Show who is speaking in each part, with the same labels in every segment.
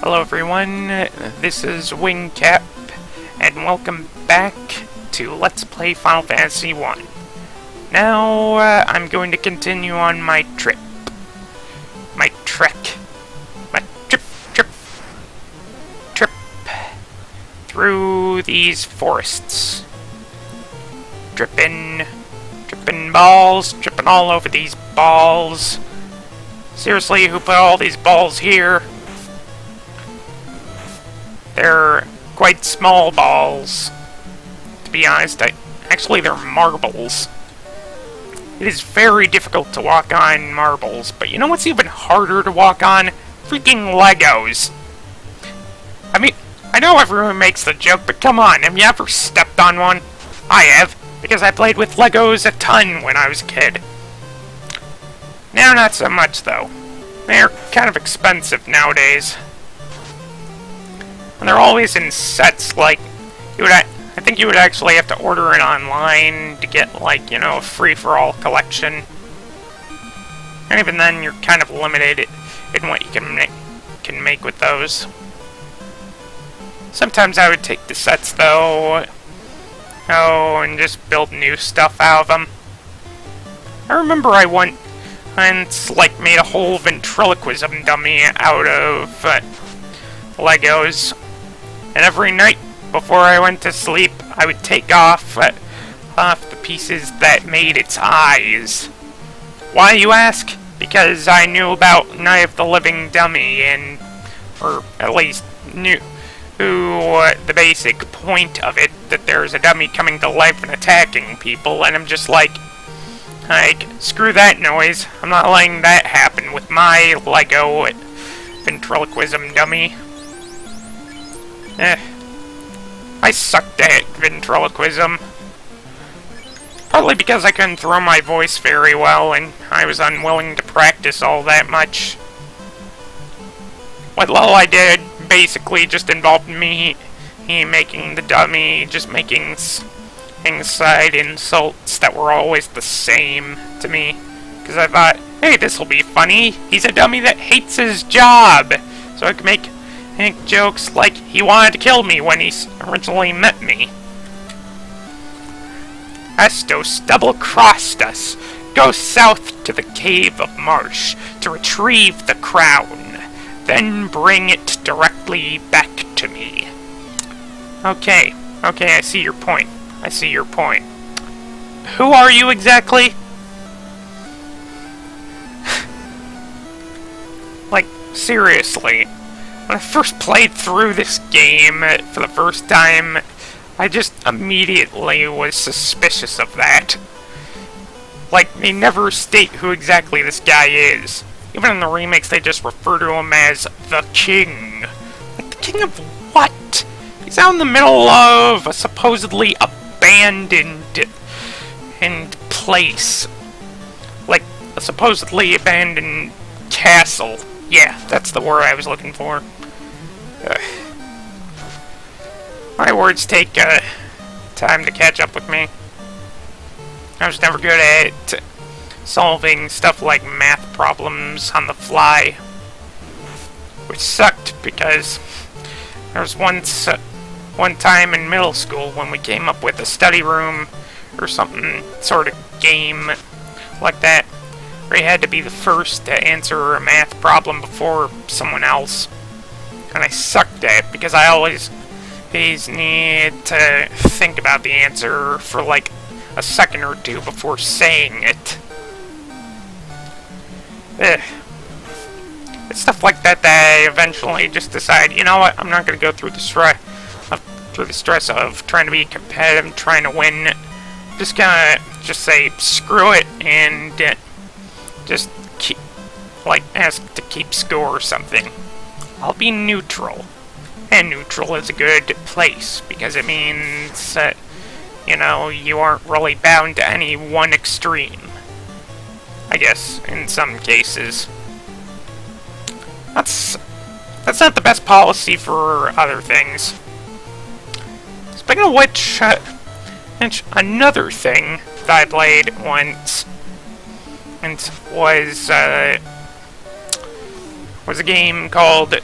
Speaker 1: Hello everyone, this is Wingcap, and welcome back to Let's Play Final Fantasy 1. Now, I'm going to continue on my trip. My trek. My trip. Through these forests. Dripping balls, dripping all over these balls. Seriously, who put all these balls here? They're quite small balls. To be honest, actually they're marbles. It is very difficult to walk on marbles, but you know what's even harder to walk on? Freaking Legos. I mean, I know everyone makes the joke, but come on, have you ever stepped on one? I have, because I played with Legos a ton when I was a kid. Now not so much though. They're kind of expensive nowadays. And they're always in sets, like, I think you would actually have to order it online to get, like, you know, a free-for-all collection. And even then, you're kind of limited in what you can make with those. Sometimes I would take the sets, though, and just build new stuff out of them. I remember I once, like, made a whole ventriloquism dummy out of Legos. And every night before I went to sleep, I would take off the pieces that made its eyes. Why, you ask? Because I knew about Night of the Living Dummy, or at least knew the basic point of it, that there's a dummy coming to life and attacking people, and I'm just like, screw that noise. I'm not letting that happen with my Lego ventriloquism dummy. I sucked at ventriloquism. Partly because I couldn't throw my voice very well, and I was unwilling to practice all that much. What little I did basically just involved me making the dummy, just making inside insults that were always the same to me. Because I thought, hey, this'll be funny. He's a dummy that hates his job. So I could make jokes like he wanted to kill me when he originally met me. Estos double-crossed us. Go south to the Cave of Marsh to retrieve the crown. Then bring it directly back to me. Okay, I see your point. Who are you exactly? Like, seriously. When I first played through this game for the first time, I just immediately was suspicious of that. Like, they never state who exactly this guy is. Even in the remakes, they just refer to him as the King. Like, the King of what? He's out in the middle of a supposedly abandoned place. Like, a supposedly abandoned castle. Yeah, that's the word I was looking for. My words take time to catch up with me. I was never good at solving stuff like math problems on the fly. Which sucked because there was one time in middle school when we came up with a study room or something sort of game like that, where you had to be the first to answer a math problem before someone else. And I sucked at it because I always need to think about the answer for like a second or two before saying it. It's stuff like that I eventually just decide, you know what, I'm not going to go through the stress of trying to be competitive, trying to win. I'm just gonna say screw it and just ask to keep score or something. I'll be neutral. And neutral is a good place, because it means that, you know, you aren't really bound to any one extreme. I guess, in some cases. That's not the best policy for other things. Speaking of which, another thing that I played once, and was a game called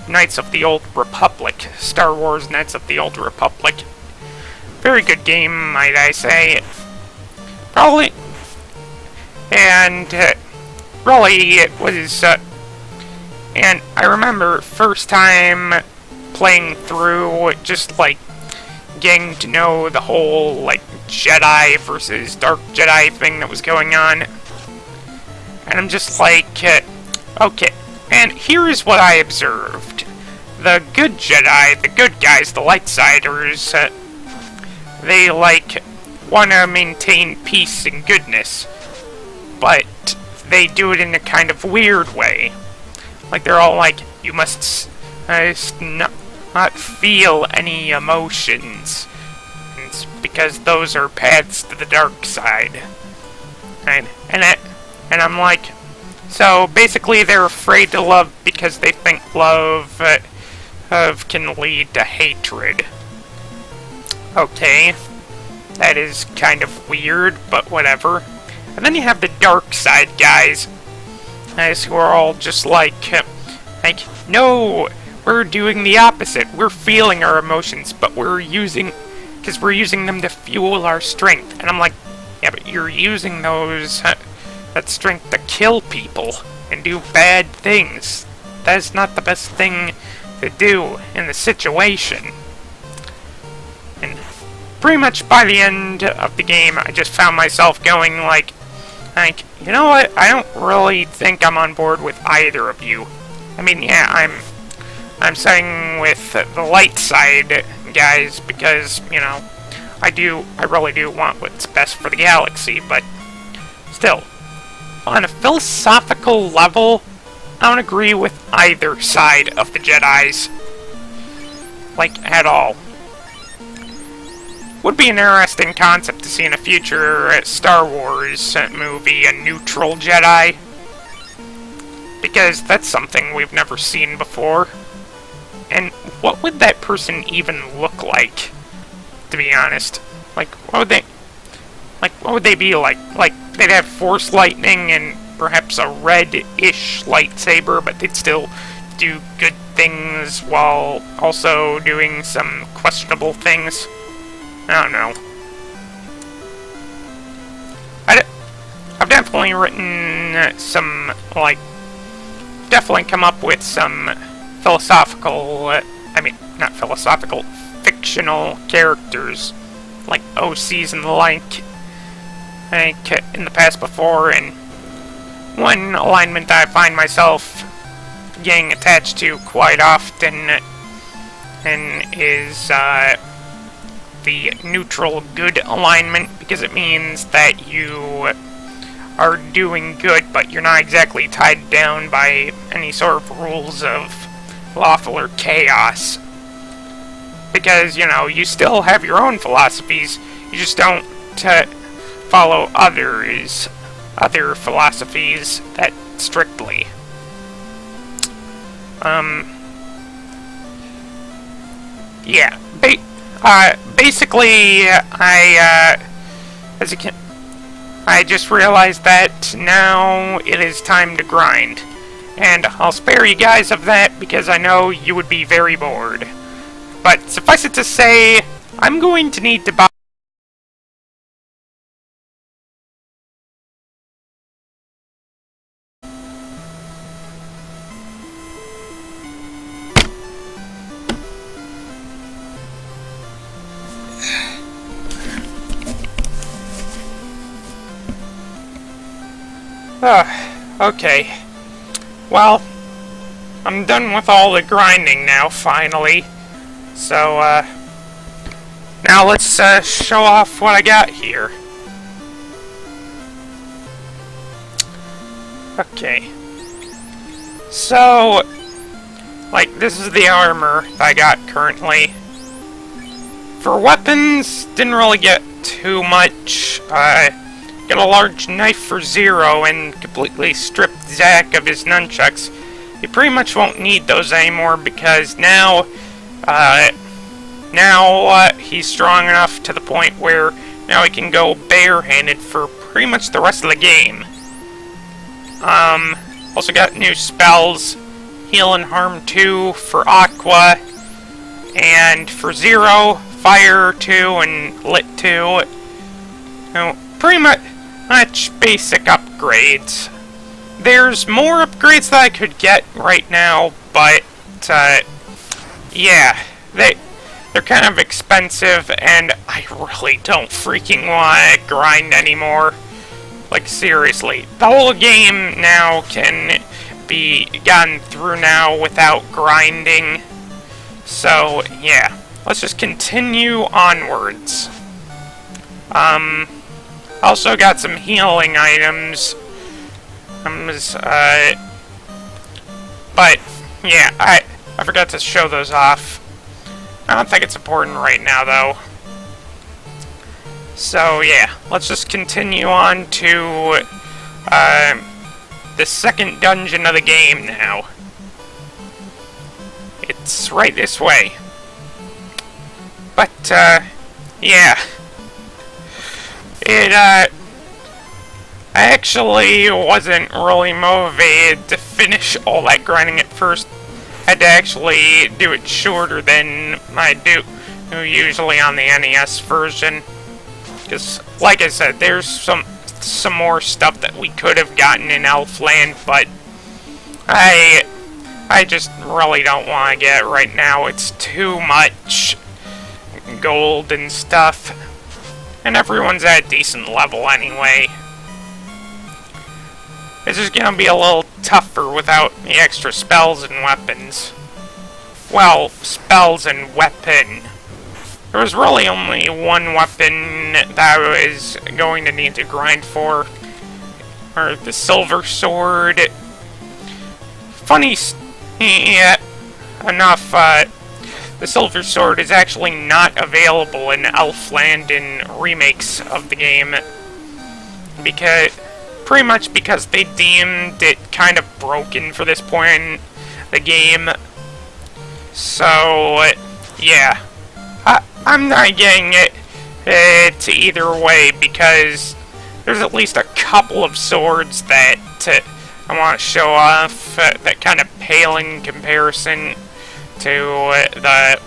Speaker 1: Knights of the Old Republic. Star Wars Knights of the Old Republic. Very good game, might I say. Probably. And really, it was. And I remember first time playing through, just like getting to know the whole like Jedi versus Dark Jedi thing that was going on. And I'm just like, okay. And here is what I observed. The good Jedi, the good guys, the Lightsiders, they, like, want to maintain peace and goodness. But they do it in a kind of weird way. Like, they're all like, you must not feel any emotions. It's because those are paths to the dark side. And I'm like, so basically they're afraid to love because they think love can lead to hatred. Okay, that is kind of weird, but whatever. And then you have the dark side guys who are all just like, no, we're doing the opposite. We're feeling our emotions, but we're using them to fuel our strength. And I'm like, yeah, but you're using that strength to kill people and do bad things. That is not the best thing to do in the situation. And pretty much by the end of the game, I just found myself going like, you know what? I don't really think I'm on board with either of you. I mean, yeah, I'm siding with the light side guys because, you know, I really do want what's best for the galaxy, but still, on a philosophical level, I don't agree with either side of the Jedis. Like, at all. Would be an interesting concept to see in a future Star Wars movie, a neutral Jedi. Because that's something we've never seen before. And what would that person even look like, to be honest? Like, what would they be like? Like, they'd have Force lightning and perhaps a red-ish lightsaber, but they'd still do good things while also doing some questionable things. I don't know. I've definitely written some, like, definitely come up with some philosophical, not philosophical, fictional characters, like OCs and the like, in the past before, and one alignment I find myself getting attached to quite often and is the neutral good alignment, because it means that you are doing good, but you're not exactly tied down by any sort of rules of lawful or chaos. Because, you know, you still have your own philosophies, you just don't follow other philosophies that strictly. Yeah, basically, I just realized that now it is time to grind. And I'll spare you guys of that because I know you would be very bored. But suffice it to say, I'm going to need to buy... Okay. Well, I'm done with all the grinding now, finally. So, now let's, show off what I got here. Okay. So, like, this is the armor that I got currently. For weapons, didn't really get too much. Got a large knife for 0 and completely stripped Zack of his nunchucks. You pretty much won't need those anymore because now he's strong enough to the point where now he can go barehanded for pretty much the rest of the game. Also got new spells. Heal and Harm 2 for Aqua, and for Zero, Fire 2 and Lit 2. Pretty much basic upgrades. There's more upgrades that I could get right now, but yeah, they're kind of expensive, and I really don't freaking want to grind anymore. Like, seriously, the whole game now can be gotten through now without grinding. So, yeah, let's just continue onwards. Also got some healing items. But, yeah, I forgot to show those off. I don't think it's important right now, though. So, yeah, let's just continue on to, the second dungeon of the game now. It's right this way. But, yeah. I actually wasn't really motivated to finish all that grinding at first. Had to actually do it shorter than I do usually on the NES version. Because, like I said, there's some more stuff that we could have gotten in Elfland, but I just really don't want to get it right now. It's too much gold and stuff. And everyone's at a decent level anyway. It's just gonna be a little tougher without the extra spells and weapons. Well, spells and weapon. There was really only one weapon that I was going to need to grind for. Or the Silver Sword. Funny enough, the Silver Sword is actually not available in Elfland in remakes of the game. Pretty much because they deemed it kind of broken for this point in the game. So, yeah. I'm not getting it either way, because there's at least a couple of swords that I want to show off that kind of pale in comparison to the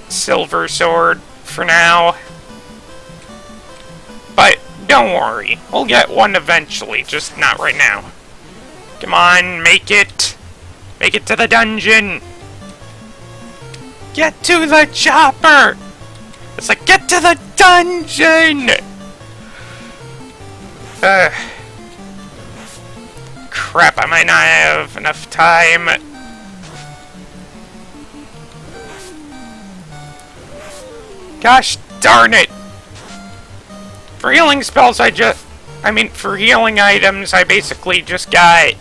Speaker 1: Silver Sword for now. But don't worry, we'll get one eventually, just not right now. Come on, make it! Make it to the dungeon! Get to the chopper! It's like, get to the dungeon! Crap, I might not have enough time. Gosh darn it! For healing spells, for healing items, I basically just got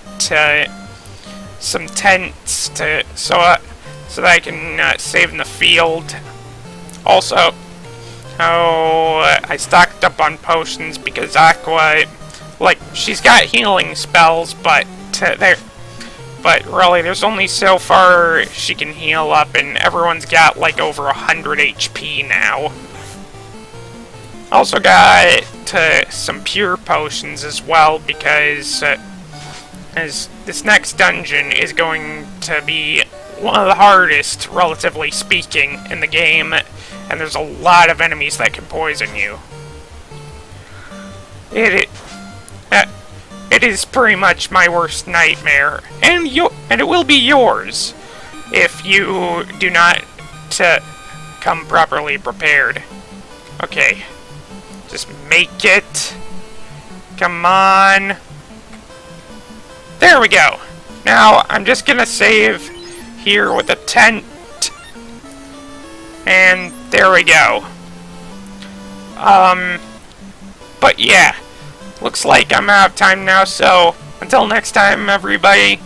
Speaker 1: some tents so that I can save in the field. Also, I stocked up on potions because Aqua, she's got healing spells, but really, there's only so far she can heal up, and everyone's got over 100 HP now. Also got some pure potions as well, because as this next dungeon is going to be one of the hardest, relatively speaking, in the game, and there's a lot of enemies that can poison you. It is pretty much my worst nightmare, and it will be yours if you do not come properly prepared. Okay, just make it. Come on. There we go. Now I'm just gonna save here with a tent, and there we go. But yeah, looks like I'm out of time now, so until next time, everybody,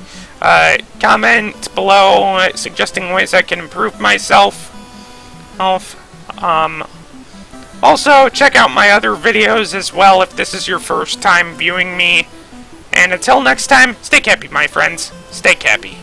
Speaker 1: comment below suggesting ways I can improve myself. Also, check out my other videos as well if this is your first time viewing me. And until next time, stay happy, my friends. Stay happy.